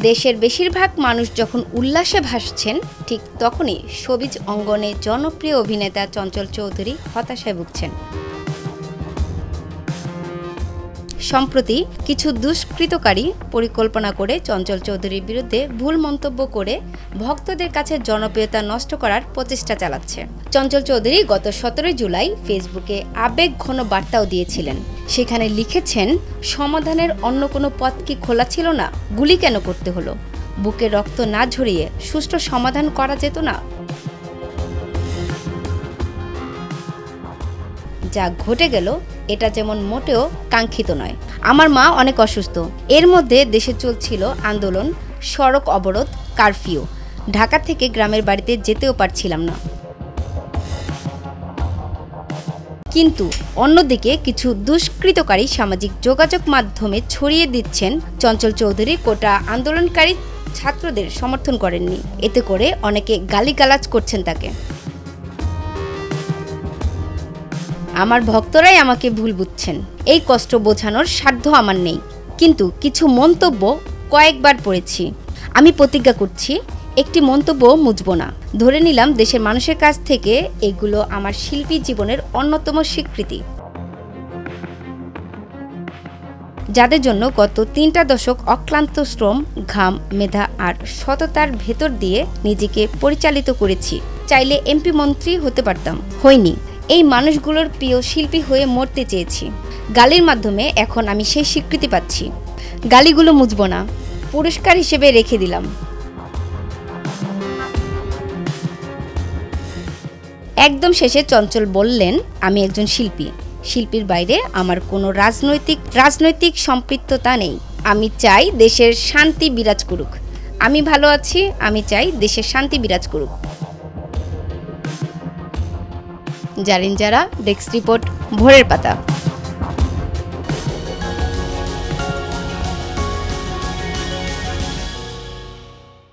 দেশের বেশিরভাগ মানুষ যখন উল্লাসে ভাসছেন, ঠিক তখনই শোবিজ অঙ্গনে জনপ্রিয় অভিনেতা চঞ্চল চৌধুরী হতাশায় ভুগছেন। সম্প্রতি কিছু দুষ্কৃতকারী পরিকল্পনা করে চঞ্চল চৌধুরীর বিরুদ্ধে ভুল মন্তব্য করে ভক্তদের কাছে জনপ্রিয়তা নষ্ট করার প্রচেষ্টা চালাচ্ছে। চঞ্চল চৌধুরী গত 17 জুলাই ফেসবুকে আবেগঘন বার্তাও দিয়েছিলেন। সেখানে লিখেছেন, সমাধানের অন্য কোনো পথ কি খোলা ছিল না? গুলি কেন করতে হলো? বুকে রক্ত না ঝরিয়ে সুষ্ঠু সমাধান করা যেত না? যা ঘটে গেল এটা যেমন মোটেও কাঙ্ক্ষিত নয়। আমার মা অনেক অসুস্থ। এর মধ্যে দেশে চলছিল আন্দোলন, সড়ক অবরোধ, কারফিউ। ঢাকা থেকে গ্রামের বাড়িতে যেতেও পারছিলাম না। কিন্তু অন্যদিকে কিছু দুষ্কৃতকারী সামাজিক যোগাযোগ মাধ্যমে ছড়িয়ে দিচ্ছেন চঞ্চল চৌধুরী কোটা আন্দোলনকারী ছাত্রদের সমর্থন করেননি। এতে করে অনেকে গালিগালাজ করছেন তাকে। আমার ভক্তরাই আমাকে ভুল বুঝছেন। এই কষ্ট বোঝানোর সাধ্য আমার নেই। কিন্তু কিছু মন্তব্য কয়েকবার পড়েছি। আমি প্রতিজ্ঞা করছি একটি মন্তব্য মুছব না। ধরে নিলাম দেশের মানুষের কাছ থেকে এগুলো আমার শিল্পী জীবনের অন্যতম স্বীকৃতি, যাদের জন্য গত 3টা দশক অক্লান্ত শ্রম, ঘাম, মেধা আর সততার ভেতর দিয়ে নিজেকে পরিচালিত করেছি। চাইলে এমপি মন্ত্রী হতে পারতাম, হইনি। এই মানুষগুলোর প্রিয় শিল্পী হয়ে মরতে চেয়েছি। গালির মাধ্যমে এখন আমি সেই স্বীকৃতি পাচ্ছি। গালিগুলো মুছব না, পুরস্কার হিসেবে রেখে দিলাম। একদম শেষে চঞ্চল বললেন, আমি একজন শিল্পী। শিল্পীর বাইরে আমার কোনো রাজনৈতিক সম্পৃক্ততা নেই। আমি চাই দেশের শান্তি বিরাজ করুক। আমি ভালো আছি, আমি চাই দেশের শান্তি বিরাজ করুক। জারিন জারা, ডেস্ক রিপোর্ট, ভোরের পাতা।